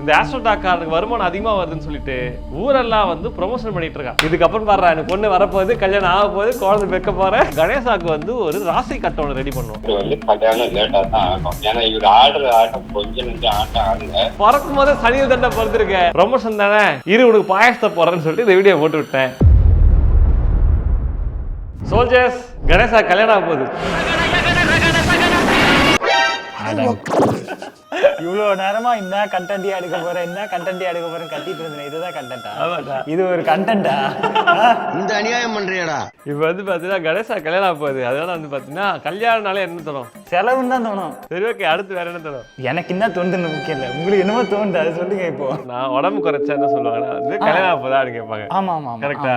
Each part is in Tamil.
இந்த ஆஸ்ட்ரோடாக்காரனுக்கு வருமானம் அதிகமா வருதுன்னு சொல்லிட்டு ஊரெல்லாம் வந்து ப்ரொமோஷன் பண்ணிட்டு இருக்கான். இதுக்கப்புறம் பாரு எனக்கு பொண்ணு வரப்போகுது, கல்யாணம் ஆக போகுது, குழந்தை வைக்க போறேன். கணேசாக்கு வந்து ஒரு ராசி கட்டோட ரெடி பண்ணுவோம். வந்து கல்யாணம் லேட்டா தான் ஆகும். ஏன்னா இவர் ஆட்டம் கொஞ்சம் நெஞ்சம் ஆட்டம் ஆடல. பிறக்கும் போதே சனியில் தண்டை பிறந்திருக்க ப்ரொமோஷன் தானே, இரு உனக்கு பாயசத்தை போறேன்னு சொல்லிட்டு இந்த வீடியோ போட்டு விட்டேன். சோல்ஜர்ஸ், கணேசா கல்யாணம் ஆக போகுது. இவ்வளோ நேரமா என்ன கண்டென்ட்டியா எடுக்க போறேன் கட்டிட்டு இருந்தேன். இதுதான் கண்டென்ட்டா? இது ஒரு கண்டென்ட்டா? இந்த அநியாயம் பண்றியாடா? இப்ப வந்து பாத்தீங்கன்னா கணேசா கல்யாணம் ஆக போகுது. அதனால வந்து பாத்தீங்கன்னா கல்யாணம்னாலே என்ன தோணும்? செலவுன்னு தான் தோணும். சரி, ஓகே, அடுத்து வேற என்ன தோணும்? எனக்கு என்ன தோணுதுன்னு முக்கியம் இல்லை, உங்களுக்கு என்னமோ தோணுது அதை சொல்லுங்க. இப்போ நான் உடம்பு குறைச்சா என்ன சொல்லுவாங்கன்னா வந்து கல்யாணம் ஆக போதா அப்படின்னு கேட்பாங்க. ஆமா ஆமா கரெக்டா?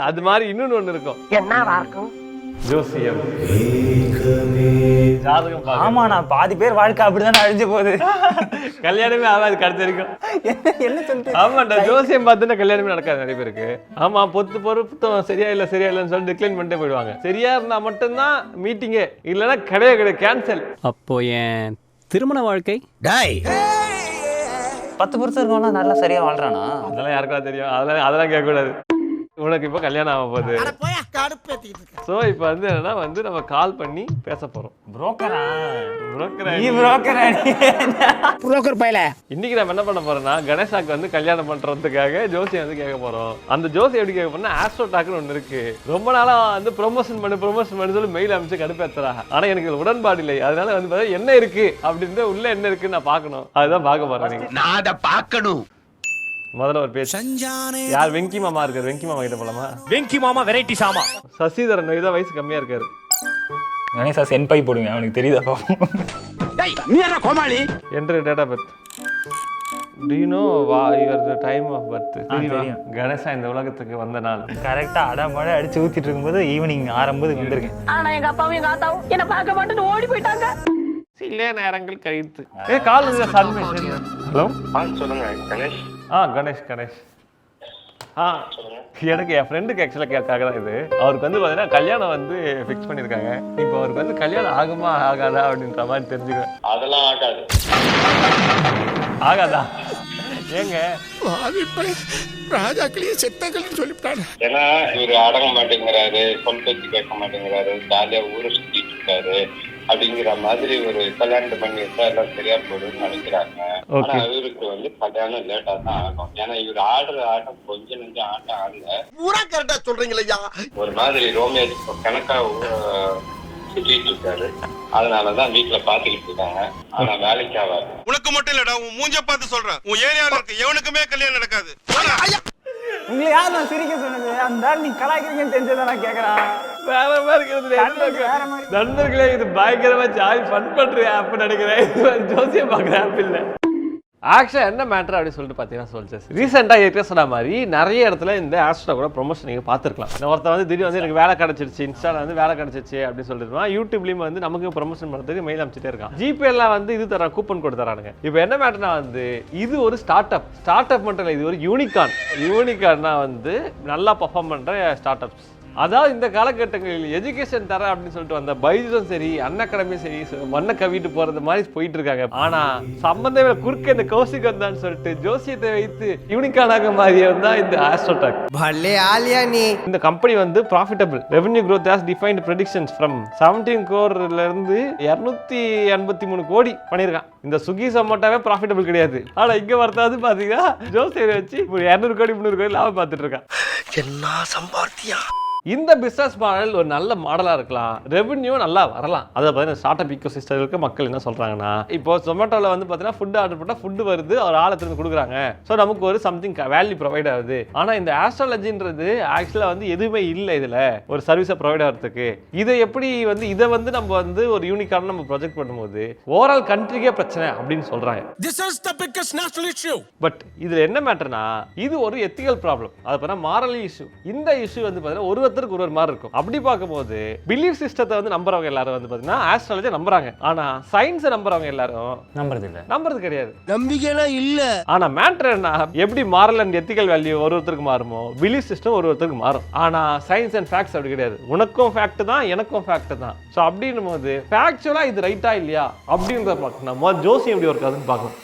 அது மாதிரி இன்னொன்னு ஒண்ணு இருக்கும். என்னவா இருக்கும்? ஜோசியம், ஜாதகம். ஆமா, நான் பாதி பேர் வாழ்க்கை அப்படிதான் அழிஞ்சு போகுது. கல்யாணமே ஆகாது கடைசி வரைக்கும். என்ன சொல்லிட்டு? ஆமாண்டா, ஜோசியம் பார்த்துன்னா கல்யாணமே நடக்காது நிறைய பேருக்கு. ஆமா, பொறுப்புத்தம் சரியா இல்லைன்னு சொல்லி டிக்ளைன் பண்ணிட்டே போயிடுவாங்க. சரியா இருந்தா மட்டும்தான் மீட்டிங்கே, இல்லைன்னா கிடையாது, கேன்சல். அப்போ என் திருமண வாழ்க்கை டாய் 10 வருஷம் இருக்கவனா நல்லா சரியா வாழ்றானா? அதெல்லாம் யாருக்கா தெரியும்? அதெல்லாம் கேட்கக்கூடாது. உனக்கு இப்போ கல்யாணம் ஆக போகுது. ஸோ இப்போ வந்து என்னன்னா வந்து நம்ம கால் பண்ணி பேச போறோம். புரோக்கரா? புரோக்கர் பையல. இன்னைக்கு நம்ம என்ன பண்ண போறோம்னா கணேசாக்கு வந்து கல்யாணம் பண்றதுக்காக ஜோசியம் வந்து கேட்க போறோம். அந்த ஜோசியம் எப்படி கேட்க போறோம்னா ஆஸ்ட்ரோடாக்னு ஒன்று இருக்கு. ரொம்ப நாளா வந்து ப்ரொமோஷன் பண்ணி சொல்லி மெயில் அனுப்பிச்சு கடுப்பேத்துறாங்க. ஆனா எனக்கு உடன்பாடு இல்லை. அதனால வந்து பார்த்தா என்ன இருக்கு அப்படின்னு உள்ள என்ன இருக்குன்னு நான் பார்க்கணும். அதுதான் பார்க்க போறேன். நீங்க நான் அதை பார்க்கணும். முதல்ல ஒரு பேச்சு. யார்? வெங்கி மாமா இருக்காரு. வெங்கி மாமா கிட்ட போலாமா? வெங்கி மாமா வெரைட்டி சாமா. சசிதரன் தான் வயசு கம்மியா இருக்காரு. கணேசா சென்பை போடுங்க, அவனுக்கு தெரியுதா? நீ என்ன கோமாளி? Enter date of birth. Do you know your time of birth? தெரியும். கணேசா இந்த உலகத்துக்கு வந்த நாள் கரெக்டா அடமழை அடிச்சு ஊத்திட்டு இருக்கும்போது ஈவினிங் 6:50 வந்திருக்கேன். ஆனா எங்க அப்பாவும் எங்க ஆத்தாவும் என்ன பார்க்க மாட்டேன்னு ஓடி போயிட்டாங்க. சில நேரங்கள் கழித்து கால் சன்மை. ஹலோ, சொல்லுங்க கணேஷ். கணேஷ். எனக்கு என் ஃப்ரெண்டுக்கு ஆக்சுவலாக கேட்காக தான் இது. அவருக்கு வந்து பார்த்தீங்கன்னா கல்யாணம் வந்து ஃபிக்ஸ் பண்ணியிருக்காங்க. இப்போ அவருக்கு வந்து கல்யாணம் ஆகுமா ஆகாதா அப்படின்ற மாதிரி தெரிஞ்சுக்கிறேன். அதெல்லாம் ஆகாது. ஆகாதா? ஏங்க ராஜாக்களையே செத்தங்கள்னு சொல்லிவிட்டாங்க. ஏன்னா இவரு அடங்க மாட்டேங்கிறாரு, சொல்லிட்டு கேட்க மாட்டேங்கிறாரு, ஜாலியா ஊரை சுத்திட்டு இருக்காரு அப்படிங்கிற மாதிரி ஒரு கல்யாணத்தை பண்ணி வச்சா எல்லாம் சரியா போடுன்னு நினைக்கிறாங்க. ஆனா இவருக்கு வந்து கல்யாணம் லேட்டா தான் ஆகும். ஏன்னா இவர் ஆட்டம் கொஞ்சம் நெஞ்சம் ஆட்டம் ஆடல. பூரா கரெக்டா சொல்றீங்களா? ஒரு மாதிரி ரோமியோ கணக்கா சுத்திட்டு இருக்காரு. அதனாலதான் வீட்டுல பாத்துக்கிட்டு இருக்காங்க. ஆனா வேலைக்கு ஆகாது. உனக்கு மட்டும் இல்லடா, உன் மூஞ்ச பார்த்து சொல்றேன். உன் ஏரியால இருக்கு எவனுக்குமே கல்யாணம் நடக்காது. உங்களை யார் நான் சிரிக்க சொன்னது? அந்த நீ கலாய்க்கிறீங்கன்னு தெரிஞ்சதான் நான் கேட்கறான். வேற மாதிரி நண்பர்களே, இது பயங்கரமா ஜாலி ஃபன் பண்றேன் அப்ப நினைக்கிறேன். ஜோசியம் பாக்குறேன் ஆப் இல்ல. ஆக்சுவலா என்ன மேட்டர் அப்படின்னு சொல்லிட்டு பார்த்தீங்கன்னா சொல்லிச்சு, ரீசெண்டாக ஏற்க சொன்ன மாதிரி நிறைய இடத்துல இந்த ஆஸ்ட்ரா கூட ப்ரொமோஷன் நீங்கள் பார்த்துருக்கலாம். ஒருத்தர் வந்து திடீர்னு வந்து எனக்கு வேலை கிடச்சிருச்சு, இன்ஸ்டாவில் வந்து வேலை கிடச்சிருச்சு அப்படின்னு சொல்லிட்டு யூடியூப்லேயும் வந்து நமக்கு ப்ரொமோஷன் பண்ணுறதுக்கு மெயில் அனுப்பிச்சிட்டே இருக்கான். ஜிபேலாம் வந்து இது தரான், கூப்பன் கோட் தரானுங்க. இப்போ என்ன மேட்டர்னா வந்து இது ஒரு ஸ்டார்ட் அப் மட்டும் இல்லை, இது ஒரு யூனிகார்னா வந்து நல்லா பர்ஃபார்ம் பண்ணுற ஸ்டார்ட் அப்ஸ். அதாவது இந்த காலகட்டங்களில் எஜுகேஷன் தர அப்படின்னு சொல்லிட்டு வந்த பைஜும் சரி, அன்அகாடமியும் சரி, மண்ணை கவிட்டு போறது மாதிரி போயிட்டு இருக்காங்க. ஆனா சம்பந்தமே குறுக்க இந்த கௌசிக் வந்தான்னு சொல்லிட்டு ஜோசியத்தை வைத்து யூனிகானாக மாறிய வந்தா இந்த ஆஸ்ட்ரோடாக். இந்த கம்பெனி வந்து profitable. Revenue growth as defined predictions from 17 crore இருந்து 283 கோடி பண்ணிருக்கான். இந்த சுகி சமோட்டாவே ப்ராஃபிட்டபிள் கிடையாது. ஆனா இங்க வரதாவது பாத்தீங்கன்னா ஜோசியரை வச்சு 200 கோடி 300 கோடி லாபம் பார்த்துட்டு இருக்கான். என்ன சம்பாத்தியா? இந்த பிசினஸ் மாடல் ஒரு நல்ல மாடலா இருக்கலாம், ரெவென்யூ நல்லா வரலாம். அதை பார்த்தீங்கன்னா ஸ்டார்ட் அப் ஈக்கோ சிஸ்டருக்கு மக்கள் என்ன சொல்றாங்கன்னா, இப்போ ஜொமேட்டோவில் வந்து பார்த்தீங்கன்னா ஃபுட் ஆர்டர் பண்ணால் ஃபுட் வருது, ஒரு ஆழத்திலிருந்து கொடுக்குறாங்க. ஸோ நமக்கு ஒரு சம்திங் வேல்யூ ப்ரொவைட் ஆகுது. ஆனால் இந்த ஆஸ்ட்ராலஜின்றது ஆக்சுவலாக வந்து எதுவுமே இல்லை, இதில் ஒரு சர்வீஸை ப்ரொவைட் ஆகிறதுக்கு. இதை எப்படி வந்து இதை வந்து நம்ம வந்து ஒரு யூனிக்கான நம்ம ப்ரொஜெக்ட் பண்ணும்போது ஓவரால் கண்ட்ரிக்கே பிரச்சனை அப்படின்னு சொல்றாங்க. பட் இதுல என்ன மேட்டர்னா, இது ஒரு எத்திக்கல் ப்ராப்ளம், அது பார்த்தா மாரல் இஷ்யூ. இந்த இஷ்யூ வந்து பார்த்தீங்கன்னா ஒருத்தருக்கு ஒரு மாதிரி இருக்கும். அப்படி பார்க்கும்போது பிலீஃப் சிஸ்டத்தை வந்து நம்புறவங்க எல்லாரும் வந்து பார்த்தீங்கன்னா ஆஸ்ட்ராலஜி நம்புறாங்க. ஆனா சயின்ஸை நம்புறவங்க எல்லாரும் நம்புறது கிடையாது, நம்பிக்கைலாம் இல்ல. ஆனா மேட்டர் என்ன, எப்படி மாரல் அண்ட் எத்திக்கல் வேல்யூ ஒருத்தருக்கு மாறுமோ பிலீஃப் சிஸ்டம் ஒருத்தருக்கு மாறும். ஆனா சயின்ஸ் அண்ட் ஃபேக்ட்ஸ் அப்படி கிடையாது. உனக்கும் ஃபேக்ட் தான், எனக்கும் ஃபேக்ட் தான். ஸோ அப்படின்னும் போது ஃபேக்சுவலா இது ரைட்டா இல்லையா அப்படின்றத பார்க்கணும். ஜோசியம் எப்படி ஒர்க் ஆகுதுன்னு பார்க்கணும்.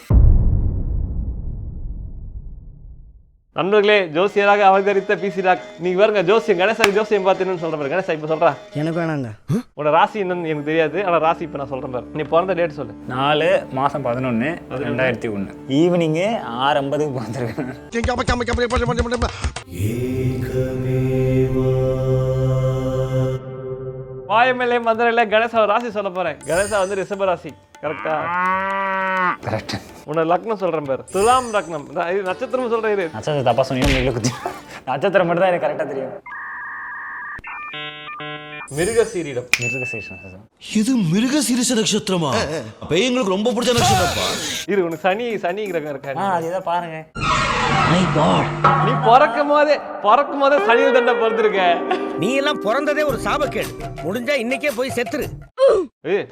நண்பர்களே, ஜோசியராக அவதரித்த பிசி ராக், நீங்க பாருங்க ஜோசியம் கணேசாக்கு ஜோசியம் பார்த்தீங்கன்னு சொல்ற பாரு. கணேசா இப்ப சொல்றா, எனக்கு வேணாங்க. உன்னோட ராசி என்னன்னு எனக்கு தெரியாது, ஆனா ராசி இப்ப நான் சொல்றேன் பாரு. நீ பிறந்த டேட் சொல்லு. 4/11/2001 ஈவினிங்கு 6:50 பிறந்திருக்கேன். வாயமேலே மந்திரில கணேசா ராசி சொல்ல போறேன். கணேசா வந்து ரிஷப ராசி. கரெக்டா? கரெக்ட். உன்னோட லக்னம் சொல்றேன் பாரு. துலாம் லக்னம். இது நட்சத்திரம் சொல்றேன். இது நட்சத்திரம் தப்பா சொன்னீங்க. நட்சத்திரம் மட்டும் தான் எனக்கு கரெக்டா தெரியும். மிருகசீரிடம். மிருகசீரிஷம். இது மிருகசீரிஷ நட்சத்திரமா? அப்ப எங்களுக்கு ரொம்ப பிடிச்ச நட்சத்திரம்ப்பா. இரு, உனக்கு சனி கிரகம் இருக்காரு. அதுதான் பாருங்க. நீ பிறக்கும் போதே சனியில் தண்டை பிறந்திருக்க. நீ எல்லாம் பிறந்ததே ஒரு சாபக்கேடு. முடிஞ்சா இன்னைக்கே போய் செத்துரு.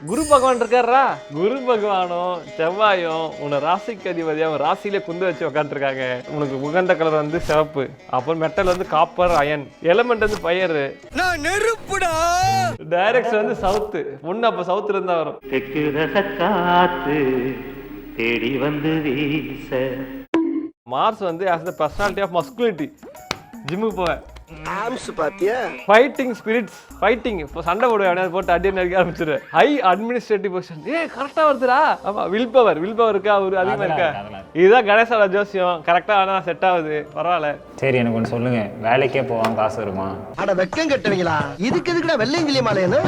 குரு பகவான் இருக்காரா? குரு பகவானும் செவ்வாயும் உன்னை ராசிக்கு அதிபதியாக ராசியிலே குந்து வச்சு உட்காந்துருக்காங்க. உனக்கு உகந்த கலர் வந்து சிவப்பு, அப்புறம் மெட்டல் வந்து காப்பர் அயன், எலமெண்ட் வந்து ஃபயர், நான் நெருப்புடா. டைரக்ஷன் வந்து சவுத்து. பொண்ணு அப்ப சவுத்துல இருந்தா வரும். தேடி வந்து வீச. மார்ஸ் வந்து as the personality of masculinity. ஜிம்முக்கு போவேன். ஆம்ஸ் பாத்தியா? ஃபைட்டிங் ஸ்பிரிட்ஸ், ஃபைட்டிங் சண்டை போடுவேன், போட்டு அடி நடிக்க ஆரம்பிச்சிரு. High administrative position. கரெக்டா வருதுடா. ஆமா, வில் பவர் இருக்கா, ஒரு அதிகமா இருக்கா? இதுதான் கணேசோட ஜோசியம். கரெக்டா ஆனா செட் ஆகுது. பரவாயில்ல. சரி, எனக்கு ஒன்று சொல்லுங்க, வேலைக்கே போவாங்க காசு வருமா? அட வெக்கம் கட்டுவீங்களா? இதுக்கு எதுக்குடா வெள்ளையங்கிலி மாலையன்னு?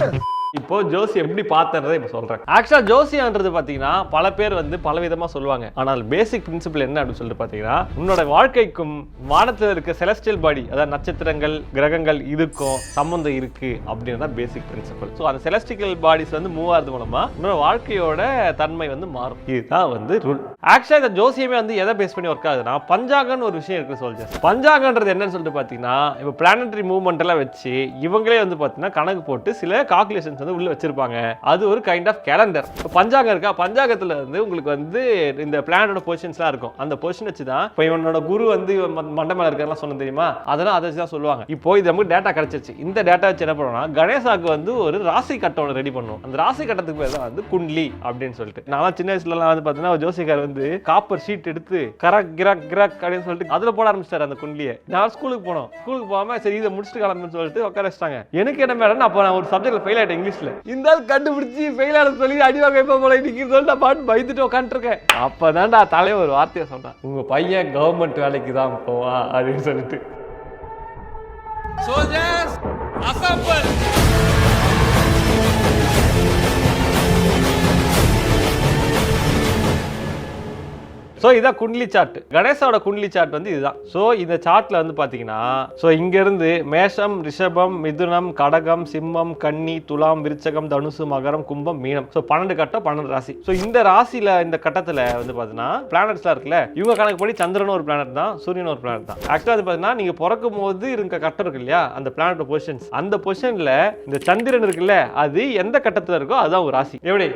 இப்போ ஜோசி எப்படி பார்த்ததை இப்போ சொல்றேன். ஆக்சுவலா ஜோசியான்றது பாத்தீங்கன்னா பல பேர் வந்து பல விதமா சொல்லுவாங்க. ஆனால் பேசிக் பிரின்சிபல் என்ன அப்படின்னு சொல்லிட்டு பாத்தீங்கன்னா, உன்னோட வாழ்க்கைக்கும் வானத்துல இருக்க செலஸ்டியல் பாடி, அதாவது நட்சத்திரங்கள் கிரகங்கள் இதுக்கும் சம்பந்தம் இருக்கு அப்படின்னு தான் பேசிக் பிரின்சிபல். ஸோ அந்த செலஸ்டிக்கல் பாடிஸ் வந்து மூவ் ஆகிறது மூலமா உன்னோட வாழ்க்கையோட தன்மை வந்து மாறும். இதுதான் வந்து ரூல். ஆக்சுவலா இந்த ஜோசியமே வந்து எதை பேஸ் பண்ணி ஒர்க் ஆகுதுன்னா, பஞ்சாங்கன்னு ஒரு விஷயம் இருக்கு சொல்லுங்க. பஞ்சாங்கன்றது என்னன்னு சொல்லிட்டு பாத்தீங்கன்னா, இப்போ பிளானட்டரி மூவ்மெண்ட் எல்லாம் வச்சு இவங்களே வந்து பாத்தீங்கன்னா கணக்கு போட்டு சில கால்குலேஷன்ஸ் வந்து உள்ள வச்சிருப்பாங்க. அது ஒரு கைண்ட் ஆஃப் கேலண்டர். பஞ்சாங்கம் இருக்கா, பஞ்சாங்கத்துல வந்து உங்களுக்கு வந்து இந்த பிளானட்டோட பொசிஷன்ஸ்லாம் இருக்கும். அந்த பொசிஷன் வச்சு தான் இப்போ இவனோட குரு வந்து மண்டை மேல இருக்காருலாம் சொன்ன தெரியுமா, அதெல்லாம் அதை வச்சு தான் சொல்லுவாங்க. இப்போ இது நமக்கு டேட்டா கிடைச்சிச்சு. இந்த டேட்டா வச்சு என்ன பண்ணுவோம்னா, கணேசாக்கு வந்து ஒரு ராசி கட்டம் ரெடி பண்ணுவோம். அந்த ராசி கட்டத்துக்கு பேர் தான் வந்து குண்ட்லி அப்படின்னு சொல்லிட்டு. நான் சின்ன வயசுலலாம் வந்து பார்த்தீங்கன்னா ஜோசிகார் வந்து காப்பர் ஷீட் எடுத்து கரக் கிரக் கிரக் அப்படின்னு சொல்லிட்டு அதுல போட ஆரம்பிச்சிட்டாரு அந்த குண்ட்லியை. நான் ஸ்கூலுக்கு போனோம். ஸ்கூலுக்கு போகாம சரி இதை முடிச்சுட்டு கிளம்புன்னு சொல்லிட்டு உட்கார வச்சிட்டாங்க. எனக்கு என்ன மேடம், அப்போ நான் ஒரு சப்ஜெக்ட்ல ஃபெயில் ஆயிட்டேன் இங்கிலீஷ்ல. இந்த ஆள் கண்டுபிடிச்சி ஃபெயில் ஆன சொல்லி அடிவாங்க இப்போ போல இன்னைக்கு சொல்லிட்டு பாட்டு பயந்துட்டு உட்காந்துருக்கேன். அப்பதான்டா தலைவர் ஒரு வார்த்தையை சொன்னான், உங்க பையன் கவர்மெண்ட் வேலைக்கு தான் போவா அப்படின்னு சொல்லிட்டு. Soldiers assemble. ஸோ இதான் குண்ட்லி சார்ட். கணேசாவோட குண்ட்லி சார்ட் வந்து இதுதான். ஸோ இந்த சார்ட்ல வந்து பார்த்தீங்கன்னா, ஸோ இங்கிருந்து மேஷம், ரிஷபம், மிதுனம், கடகம், சிம்மம், கன்னி, துலாம், விருச்சகம், தனுசு, மகரம், கும்பம், மீனம். ஸோ 12 கட்டம் 12 ராசி. ஸோ இந்த ராசியில இந்த கட்டத்தில் வந்து பார்த்தீங்கன்னா பிளானட்ஸ்லாம் இருக்குல்ல, இவங்க கணக்கு படி சந்திரனும் ஒரு பிளானட் தான், சூரியனும் ஒரு பிளானட் தான். ஆக்சுவலாக வந்து பார்த்தீங்கன்னா நீங்கள் பிறக்கும் போது இருக்க கட்டம் இருக்கு இல்லையா, அந்த பிளானட் பொசிஷன்ஸ், அந்த பொசிஷன்ல இந்த சந்திரன் இருக்குல்ல, அது எந்த கட்டத்தில் இருக்கோ அதுதான் ஒரு ராசி. எப்படி?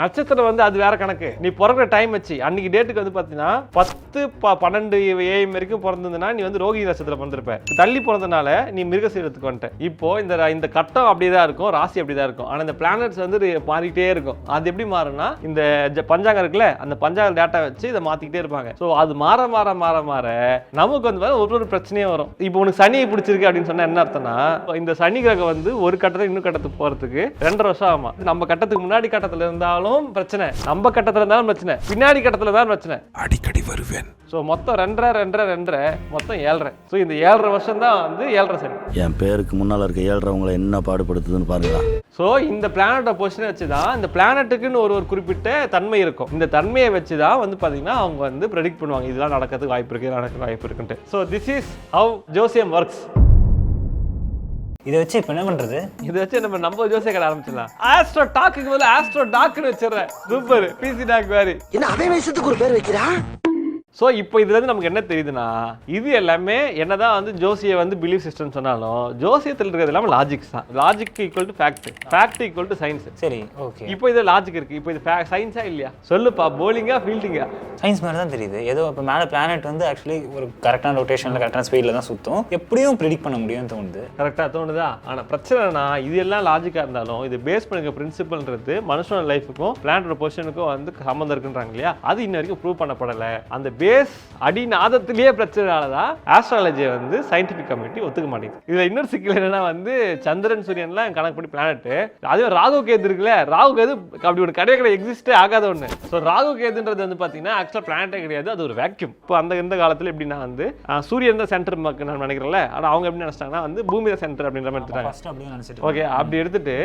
நட்சத்திரம் வந்து அது வேற கணக்கு. நீ பிறக்கிற டைம் வச்சு அன்னைக்கு டேட்டுக்கு வந்து பாத்தீங்கன்னா 10-12 AM வரைக்கும் பிறந்ததுன்னா நீ வந்து ரோகிணி நட்சத்திரம் பிறந்திருப்ப. தள்ளி பிறந்தனால நீ மிருகசீரத்துக்கு வந்துட்ட. இப்போ இந்த கட்டம் அப்படிதான் இருக்கும், ராசி அப்படிதான் இருக்கும். ஆனா இந்த பிளானட்ஸ் வந்து மாறிக்கிட்டே இருக்கும். அது எப்படி மாறும்னா, இந்த பஞ்சாங்கம் இருக்குல்ல, அந்த பஞ்சாங்க டேட்டா வச்சு இதை மாத்திக்கிட்டே இருப்பாங்க. ஸோ அது மாற நமக்கு வந்து ஒரு பிரச்சனையும் வரும். இப்போ உனக்கு சனியை பிடிச்சிருக்கு அப்படின்னு சொன்னா என்ன அர்த்தம்னா, இந்த சனி கிரகம் வந்து ஒரு கட்டத்துல இன்னும் கட்டத்துக்கு போறதுக்கு 2.5 வருஷம் ஆகும். நம்ம கட்டத்துக்கு முன்னாடி கட்டத்துல இருந்தாலும் பிரச்சனை, நம்ம கட்டத்துல இருந்தாலும் பிரச்சனை, பின்னாடி கட்டத்துல தான் பிரச்சனை. அடிக்கடி வருவேன். சோ மொத்தம் 2.5 மொத்தம் 7.5. சோ இந்த 7.5 வருஷம் தான் வந்து 7.5 சனி. என் பேருக்கு முன்னால இருக்க 7.5 உங்களை என்ன பாடுபடுத்துதுன்னு பாருங்க. சோ இந்த பிளானட்டோட பொசிஷனை வச்சுதான் இந்த பிளானட்டுக்குன்னு ஒரு குறிப்பிட்ட தன்மை இருக்கும். இந்த தன்மையை வச்சுதான் வந்து பாத்தீங்கன்னா அவங்க வந்து ப்ரெடிக்ட் பண்ணுவாங்க, இதெல்லாம் நடக்கிறதுக்கு வாய்ப்பு இருக்கு, நடக்க வாய்ப்பு இருக்குன்ட்டு. சோ திஸ் இஸ் ஹவ் ஜோசியம் ஒர்க்ஸ். இதை வச்சு இப்போ என்ன பண்றது? இதை வச்சு நம்ம ஜோசிய கடை ஆரம்பிச்சிடலாம். ஆஸ்ட்ரோ டாக்குக்கு பதில் ஆஸ்ட்ரோ டாக்னு வச்சிடறேன். சூப்பர், பிசி டாக் மாதிரி. என்ன அதே வயசுக்கு ஒரு பேர் வைக்கிறா? ஸோ இப்போ இதுலேருந்து நமக்கு என்ன தெரியுதுன்னா, இது எல்லாமே என்னதான் வந்து ஜோசியை வந்து பிலீஃப் சிஸ்டம் சொன்னாலும் ஜோசியத்தில் இருக்கிறது எல்லாமே லாஜிக்ஸ் தான். Logic equal to fact, fact equal to science. சரி, ஓகே. இப்போ இது லாஜிக் இருக்கு, இப்போ இது சயின்ஸா இல்லையா சொல்லுப்பா? போலிங்கா ஃபீல்டிங்கா? சயின்ஸ் மாதிரி தான் தெரியுது. ஏதோ இப்போ மேலே பிளானட் வந்து ஆக்சுவலி ஒரு கரெக்டான ரொட்டேஷனில் கரெக்டான ஸ்பீடில் தான் சுற்றும், எப்படியும் ப்ரெடிக்ட் பண்ண முடியும்னு தோணுது. கரெக்டாக தோணுதா? ஆனால் பிரச்சனைனா இது எல்லாம் லாஜிக்காக இருந்தாலும் இது பேஸ் பண்ணுற பிரின்சிபல்ன்றது மனுஷனோட லைஃபுக்கும் பிளானட்டோட பொசிஷனுக்கும் வந்து சம்மந்தம் இருக்குன்றாங்க இல்லையா, அது இன்ன வரைக்கும் ப்ரூவ் பண்ணப்படலை. அந்த பேஸ் அடிநாதத்திலேயே பிரச்சனைனால தான் ஆஸ்ட்ராலஜியை வந்து சயின்டிஃபிக் கமிட்டி ஒத்துக்க மாட்டேங்குது. இதுல இன்னொரு சிக்கல் என்னன்னா வந்து சந்திரன் சூரியன்லாம் கணக்கு பண்ணி பிளானட், அதுவே ராகு கேது இருக்குல்ல, ராகு கேது அப்படி ஒரு கிடையாது எக்ஸிஸ்டே ஆகாத ஒண்ணு. ஸோ ராகு கேதுன்றது வந்து பாத்தீங்கன்னா ஆக்சுவலா பிளானட்டே கிடையாது, அது ஒரு வேக்யூம். இப்போ இந்த காலத்துல எப்படின்னா வந்து சூரியன் தான் சென்டர் நான் நினைக்கிறேன்ல, ஆனா அவங்க எப்படி நினைச்சிட்டாங்கன்னா வந்து பூமி தான் சென்டர் அப்படின்ற மாதிரி எடுத்துட்டாங்க. ஓகே, அப்படி எடுத்துட்டு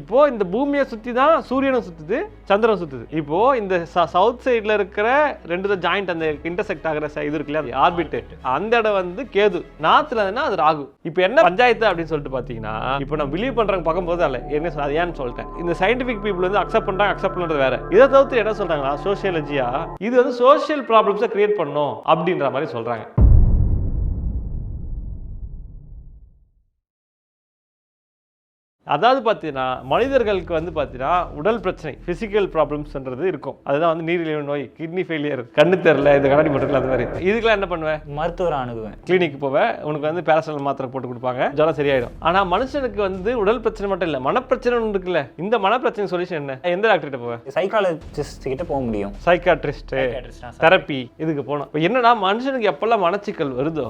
இப்போ இந்த பூமியை சுத்தி தான் சூரியனும் சுத்துது, சந்திரன் சுத்துது. இப்போ இந்த சவுத் சைட்ல இருக்கிற ரெண்டு ஜாயிண்ட் அந்த இன்டர்செக்ட் ஆகிற இது இருக்குல்ல ஆர்பிட், அந்த இடம் வந்து கேது, நார்த்ல அது ராகு. இப்போ என்ன பஞ்சாயத்து அப்படின்னு சொல்லிட்டு பாத்தீங்கன்னா, இப்போ நான் பிலீவ் பண்றவங்க பார்க்கும்போது அல்ல என்ன அது ஏன்னு சொல்லிட்டேன். இந்த சயின்டிபிக் பீப்புள் வந்து அக்செப்ட் பண்றாங்க, அக்செப்ட் பண்றது வேற. இதை தவிர்த்து என்ன சொல்றாங்களா, சோசியாலஜியா இது வந்து சோசியல் ப்ராப்ளம்ஸை கிரியேட் பண்ணும் அப்படின்ற மாதிரி சொல்றாங்க. அதாவது பார்த்தீங்கன்னா மனிதர்களுக்கு வந்து பார்த்தீங்கன்னா உடல் பிரச்சனை, பிசிக்கல் ப்ராப்ளம்ஸ்ன்றது இருக்கும். அதுதான் வந்து நீரிழிவு நோய், கிட்னி ஃபெயிலியர், கண்ணு தெரியல, இந்த கண்ணாடி மட்டும் அந்த மாதிரி. இதுக்கெல்லாம் என்ன பண்ணுவேன், மருத்துவரை அணுகுவேன், கிளினிக் போவேன், உனக்கு வந்து பேராசிட்டமால் மாத்திரை போட்டு கொடுப்பாங்க, ஜுரம் சரியாயிடும். ஆனால் மனுஷனுக்கு வந்து உடல் பிரச்சனை மட்டும் இல்லை, மனப்பிரச்சனை ஒன்று இருக்குல்ல. இந்த மனப்பிரச்சனை சொல்யூஷன் என்ன, எந்த டாக்டர்கிட்ட போவேன், சைக்காலஜிஸ்ட் கிட்ட போக முடியும், சைக்காட்ரிஸ்ட், தெரப்பி, இதுக்கு போனோம். இப்போ என்னன்னா மனுஷனுக்கு எப்பெல்லாம் மனச்சிக்கல் வருதோ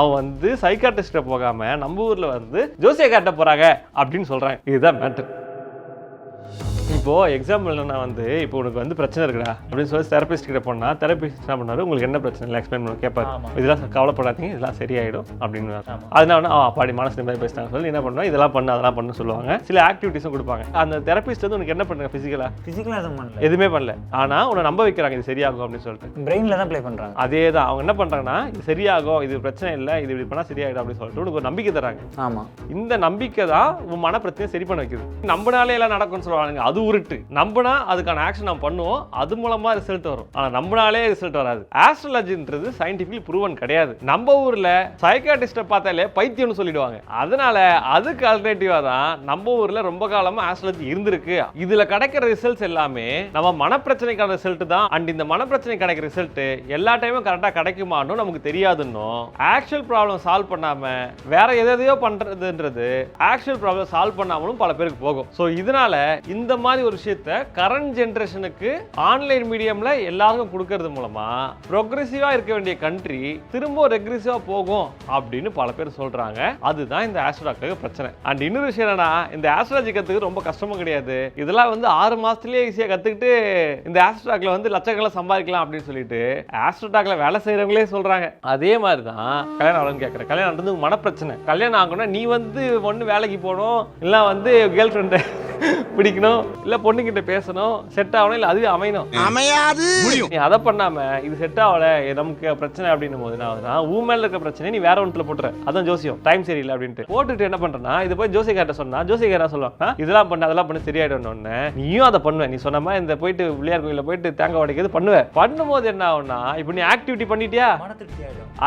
அவன் வந்து சைக்காட்ரிஸ்ட போகாம நம்ம ஊர்ல வந்து ஜோசியை காட்ட போறாங்க அப்படின்னு சொல்றாங்க. இதுதான் மேட்டர். இப்போ எக்ஸாம்பிள் என்னன்னா வந்து இப்போ உனக்கு வந்து பிரச்சனை இருக்குடா அப்படின்னு சொல்லி தெரபிஸ்ட் கிட்ட போனா தெரபிஸ்ட் என்ன பண்ணாரு, உங்களுக்கு என்ன பிரச்சனை இல்லை எக்ஸ்பிளைன் பண்ண கேட்பாரு. இதெல்லாம் கவலைப்படாதீங்க, இதெல்லாம் சரியாயிடும் அப்படின்னு. அதனால அப்பாடி மனசு நிம்மதி பேசிட்டாங்க சொல்லி என்ன பண்ணுவோம், இதெல்லாம் பண்ணு அதெல்லாம் பண்ணு சொல்லுவாங்க. சில ஆக்டிவிட்டிஸும் கொடுப்பாங்க. அந்த தெரபிஸ்ட் வந்து உனக்கு என்ன பண்ணுறாங்க, பிசிக்கலா எதுவுமே பண்ணல, ஆனா உன்னை நம்ப வைக்கிறாங்க இது சரியாகும் அப்படின்னு சொல்லிட்டு. பிரெயின்ல தான் ப்ளே பண்றாங்க. அதே தான் அவங்க என்ன பண்றாங்கன்னா, இது சரியாகும், இது பிரச்சனை இல்லை, இது இப்படி பண்ணா சரியாயிடும் அப்படின்னு சொல்லிட்டு உனக்கு ஒரு நம்பிக்கை தராங்க. ஆமா, இந்த நம்பிக்கை தான் உன் மன பிரச்சனையை சரி பண்ண வைக்குது. நம்பினாலே எல்லாம் நடக்கும்னு சொல்லுவாங்க, அது உருட்டு. நம்பினா அதுக்கான ஆக்ஷன் நம்ம பண்ணுவோம், அது மூலமா ரிசல்ட் வரும். ஆனா நம்பினாலே ரிசல்ட் வராது. ஆஸ்ட்ராலஜின்றது சயின்டிஃபிக்கலி ப்ரூவன் கிடையாது. நம்ம ஊர்ல சைக்காட்ரிஸ்ட பார்த்தாலே பைத்தியம்னு சொல்லிடுவாங்க. அதனால அதுக்கு ஆல்டர்னேட்டிவா தான் நம்ம ஊர்ல ரொம்ப காலமா ஆஸ்ட்ராலஜி இருந்திருக்கு. இதுல கிடைக்கிற ரிசல்ட்ஸ் எல்லாமே நம்ம மனப்பிரச்சனைக்கான ரிசல்ட் தான். அண்ட் இந்த மனப்பிரச்சனை கிடைக்கிற ரிசல்ட் எல்லா டைமும் கரெக்டா கிடைக்குமான்னு நமக்கு தெரியாதுன்னும், ஆக்சுவல் ப்ராப்ளம் சால்வ் பண்ணாம வேற எதையோ பண்றதுன்றது ஆக்சுவல் ப்ராப்ளம் சால்வ் பண்ணாமலும் பல பேருக்கு போகும். ஸோ இதனால இந்த மாதிரி ஒரு விஷயத்த கரண்ட் ஜெனரேஷனுக்கு ஆன்லைன் மீடியம்ல எல்லாருக்கும் கொடுக்கறது மூலமா ப்ரோக்ரெசிவா இருக்க வேண்டிய கண்ட்ரி திரும்ப ரெக்ரெசிவா போகும் அப்படின்னு பல பேர் சொல்றாங்க. அதுதான் இந்த ஆஸ்ட்ராலஜிக்கு பிரச்சனை. அண்ட் இன்னொரு விஷயம் என்னன்னா, இந்த ஆஸ்ட்ராலஜி கத்துக்கு ரொம்ப கஷ்டமும் கிடையாது. இதெல்லாம் வந்து 6 மாசத்துலயே ஈஸியா கத்துக்கிட்டு இந்த ஆஸ்ட்ராக்ல வந்து லட்சக்கணக்கில் சம்பாதிக்கலாம் அப்படின்னு சொல்லிட்டு ஆஸ்ட்ராக்ல வேலை செய்யறவங்களே சொல்றாங்க. அதே மாதிரி தான் கல்யாணம் ஆகணும்னு கேட்கறேன். கல்யாணம் ஆனது மனப்பிரச்சனை. கல்யாணம் ஆகணும்னா நீ வந்து ஒன்று வேலைக்கு போகணும், இல்லை வந்து கேர்ள் ஃப்ரெண்டை பிடிக்கணும், இல்ல பொண்ணுகிட்ட பேசணும், செட் ஆகணும், இல்ல அதுவே அமையணும், அமையாது. நீ அதை பண்ணாம இது செட் ஆகல நமக்கு பிரச்சனை அப்படின்னும் போது ஊ மேல இருக்க பிரச்சனை நீ வேற ஒன்றுல போட்டுற. அதான் ஜோசியம் டைம் சரியில்லை அப்படின்ட்டு போட்டுட்டு என்ன பண்றேன்னா, இது போய் ஜோசியக்கார்ட்ட சொன்னா ஜோசியக்காரா சொல்லுவாங்க, இதெல்லாம் பண்ண அதெல்லாம் பண்ணி சரியாயிடும். நீயும் அதை பண்ணுவேன். நீ சொன்ன மாதிரி இந்த போயிட்டு பிள்ளையார் கோயில போயிட்டு தேங்காய் உடைக்கிறது பண்ணுவேன். பண்ணும்போது என்ன ஆகும்னா, இப்போ நீ ஆக்டிவிட்டி பண்ணிட்டியா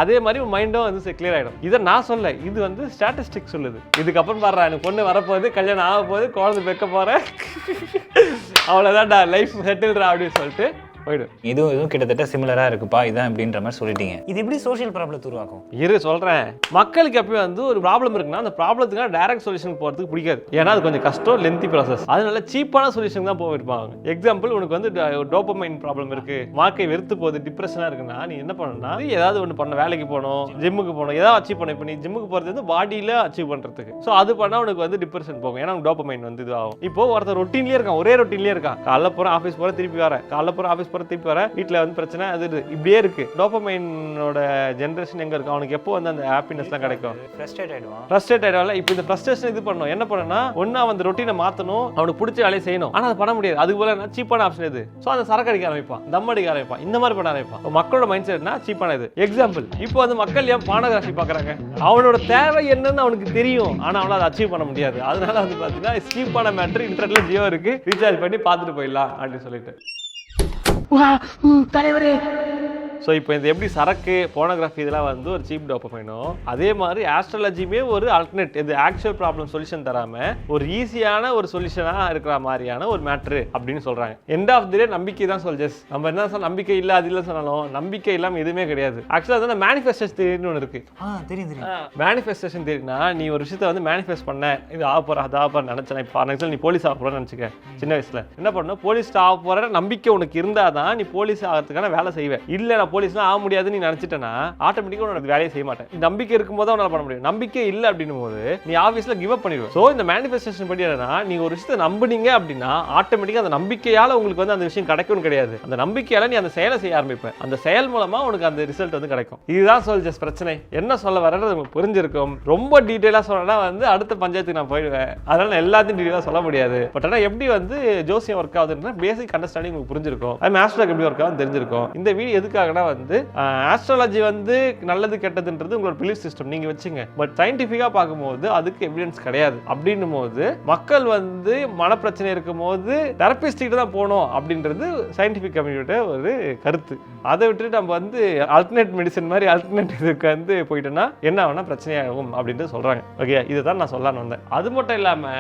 அதே மாதிரி மைண்டும் வந்து கிளியர் ஆயிடும். இதை நான் சொல்ல, இது வந்து ஸ்டாட்டிஸ்டிக்ஸ் சொல்லுது. இதுக்கப்புறம் பாரு எனக்கு பொண்ணு வரப்போகுது, கல்யாணம் ஆக போகுது, குழந்தை பெக்க போறேன், அவ்வளவுதான்டா லைஃப் செட்டில்டா அப்படின்னு சொல்லிட்டு போயிடும். இதுவும் கிட்டத்தட்ட சிமிலரா இருக்குப்பா, இதான் அப்படின்ற மாதிரி சொல்லிட்டீங்க. இது எப்படி சோஷியல் ப்ராப்ளத்தை உருவாக்கும்? இரு சொல்றேன். மக்களுக்கு எப்பயும் வந்து ஒரு ப்ராப்ளம் இருக்குன்னா அந்த ப்ராப்ளத்துக்கான டைரக்ட் சொல்யூஷன் போறதுக்கு பிடிக்காது. ஏன்னா அது கொஞ்சம் கஷ்டம், லென்த்தி ப்ராசஸ். அதனால சீப்பான சொல்யூஷன் தான் போயிருப்பாங்க. எக்ஸாம்பிள், உனக்கு வந்து டோபமைன் ப்ராப்ளம் இருக்கு, வாழ்க்கை வெறுத்து போகுது, டிப்ரெஷனா இருக்குன்னா நீ என்ன பண்ணணும்னா, ஏதாவது ஒன்று பண்ண, வேலைக்கு போகணும், ஜிம்முக்கு போகணும், ஏதாவது அச்சீவ் பண்ண. இப்போ நீ ஜிம்முக்கு போறது வந்து பாடியில அச்சீவ் பண்றதுக்கு. ஸோ அது பண்ணா உனக்கு வந்து டிப்ரெஷன் போகும். ஏன்னா டோபமைன் வந்து இது ஆகும். இப்போ ஒருத்தர் ரொட்டீன்லயே இருக்கான், ஒரே ரொட்டீன்லயே இருக்கான், காலைல போற ஆஃபீஸ் போற திருப்பி வர, காலைல போற ஆஃபீஸ் போற திருப்பி வர, வீட்டில் வந்து பிரச்சனை, அது இப்படியே இருக்கு. டோபமைனோட ஜெனரேஷன் எங்க இருக்கு, அவனுக்கு எப்போ வந்து அந்த ஹாப்பினஸ்லாம் கிடைக்கும், ஃப்ரஸ்ட்ரேட் ஆயிடுவாங்க. இப்போ இந்த ஃப்ரஸ்ட்ரேஷன் இது பண்ணணும், என்ன பண்ணணும்னா, ஒன்னு அவன் அந்த ரொட்டீனை மாத்தணும், அவனுக்கு பிடிச்ச வேலையை செய்யணும். ஆனா அது பண்ண முடியாது. அதுக்கு போல சீப்பான ஆப்ஷன் இது. ஸோ அந்த சரக்கு அடிக்க ஆரம்பிப்பான், தம் அடிக்க ஆரம்பிப்பான், இந்த மாதிரி பண்ண ஆரம்பிப்பான். மக்களோட மைண்ட் செட்னா சீப்பான இது. எக்ஸாம்பிள், இப்போ வந்து மக்கள் ஏன் பானோகிராஃபி பாக்குறாங்க, அவனோட தேவை என்னன்னு அவனுக்கு தெரியும், ஆனா அவனால அதை அச்சீவ் பண்ண முடியாது. அதனால வந்து பாத்தீங்கன்னா சீப்பான மேட்டர் இன்டர்நெட்ல ஜியோ இருக்கு, ரீசார்ஜ் பண்ணி பார்த்துட்டு போயிடலாம் அப்படின்னு சொல்லிட்டு. தலைவரே, ஸோ இப்போ இது எப்படி சரக்கு, போனோகிராஃபி இதெல்லாம் வந்து ஒரு சீப் டோபமைனும், அதே மாதிரி ஆஸ்ட்ராலஜியுமே ஒரு ஆல்டர்னேட், இது ஆக்சுவல் ப்ராப்ளம் சொல்யூஷன் தராம ஒரு ஈஸியான ஒரு சொல்யூஷனாக இருக்கிற மாதிரியான ஒரு மேட்ரு அப்படின்னு சொல்றாங்க. எண்ட் ஆஃப் தி டே நம்பிக்கை தான் சொல்ஜஸ். நம்ம என்ன சொன்ன, நம்பிக்கை இல்லை அது இல்லை சொன்னாலும் நம்பிக்கை இல்லாமல் எதுவுமே கிடையாது. ஆக்சுவலாக வந்து மேனிஃபெஸ்டேஷன் தியரின்னு ஒன்று இருக்கு. மேனிஃபெஸ்டேஷன் தியரினா, நீ ஒரு விஷயத்தை வந்து மேனிஃபெஸ்ட் பண்ண, இது ஆக போற அது ஆக போற நினைச்சேன். இப்போ நீ போலீஸ் ஆக போறேன்னு நினைச்சுக்க, சின்ன வயசுல என்ன பண்ணணும், போலீஸ் ஆக போற நம்பிக்கை உனக்கு இருந்தாதான் நீ போலீஸ் ஆகிறதுக்கான வேலை செய்வேன். இல்லை நான் போலீஸ்லாம் ஆக முடியாதுன்னு நீ நினைச்சிட்டேன்னா ஆட்டோமேட்டிக்கா உனக்கு வேலையை செய்ய மாட்டேன். நம்பிக்கை இருக்கும்போது உன்னால பண்ண முடியும். நம்பிக்கை இல்லை அப்படின்னும் போது நீ ஆபீஸ்ல கிவ் அப் பண்ணிடுவேன். ஸோ இந்த மேனிஃபெஸ்டேஷன் படி என்னன்னா, நீங்க ஒரு விஷயத்தை நம்புனீங்க அப்படின்னா ஆட்டோமேட்டிக்கா அந்த நம்பிக்கையால உங்களுக்கு வந்து அந்த விஷயம் கிடைக்கும்னு கிடையாது. அந்த நம்பிக்கையால நீ அந்த செயலை செய்ய ஆரம்பிப்ப. அந்த செயல் மூலமா உனக்கு அந்த ரிசல்ட் வந்து கிடைக்கும். இதுதான் சோல்ஜர்ஸ் பிரச்சனை. என்ன சொல்ல வரது உங்களுக்கு புரிஞ்சிருக்கும். ரொம்ப டீடைலா சொன்னா வந்து அடுத்த பஞ்சாயத்துக்கு நான் போயிடுவேன். அதனால நான் எல்லாத்தையும் டீடைலா சொல்ல முடியாது. பட் ஆனா எப்படி வந்து ஜோசியம் ஒர்க் ஆகுதுன்னா பேசிக் அண்டர்ஸ்டாண்டிங் உங்களுக்கு புரிஞ்சிருக்கும். அது ஆஸ்ட்ராலஜி எப்படி ஒர்க் ஆகுதுன்னு தெரிஞ்சிருக்கும். இந்த வீடியோ எதுக்காகனா வந்து ஆஸ்ட்ராலஜி வந்து நல்லது கெட்டதுன்றது உங்களோட பிலீஃப் சிஸ்டம் நீங்க வச்சுங்க. பட் சயின்டிஃபிக்கா பார்க்கும்போது அதுக்கு எவிடன்ஸ் கிடையாது. அப்படின்னும் போது மக்கள் வந்து மனப்பிரச்சனை இருக்கும் போது தெரபிஸ்ட் கிட்ட தான் போகணும் அப்படின்றது சயின்டிஃபிக் கம்யூனிட்டியோட ஒரு கருத்து. அதை விட்டுட்டு நம்ம வந்து அல்டர்னேட் மெடிசன் மாதிரி அல்டர்னேட் இதுக்கு வந்து போயிட்டோம்னா என்ன ஆகும்னா பிரச்சனையாகும் அப்படின்ட்டு சொல்றாங்க. ஓகே, இதுதான் நான் சொல்லலான்னு வந்தேன். அது மட்டும் இல்லாம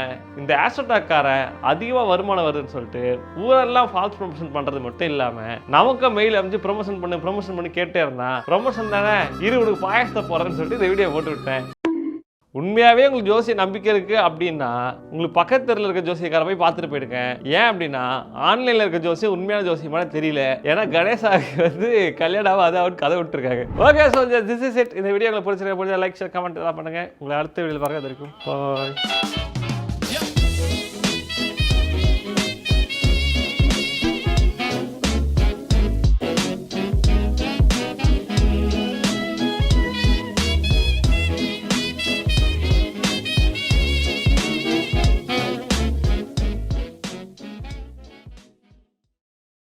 இந்த ஆஸ்ட்ரோடாக்காரன் அதிகமா வருமானம் வருதுன்னு சொல்லிட்டு ஊரெல்லாம் ஃபால்ஸ் ப்ரொமோஷன் பண்றது மட்டும் இல்லாம நமக்கு மெயில் அமைச்சு ப்ரொமோஷன் பண்ணி கேட்டே இருந்தா ப்ரொமோஷன் தானே இரு உனக்கு பாயசத்தை போறேன்னு சொல்லிட்டு இந்த வீடியோ போட்டு விட்டேன். உண்மையாவே உங்களுக்கு ஜோசிய நம்பிக்கை இருக்கு அப்படின்னா உங்களுக்கு பக்கத்து தெருவில் இருக்க ஜோசியக்கார போய் பார்த்துட்டு போயிடுங்க. ஏன் அப்படின்னா ஆன்லைன்ல இருக்க ஜோசியம் உண்மையான ஜோசியமான தெரியல. ஏன்னா கணேசாவுக்கு வந்து கல்யாணம் அது அவர் கதை விட்டுருக்காங்க. Okay, so this is it. இந்த வீடியோ உங்களுக்கு பிடிச்சிருக்க லைக் ஷேர் கமெண்ட் எல்லாம் பண்ணுங்க. உங்களை அடுத்த வீடியோவில் பார்க்க இருக்கும். பாய்.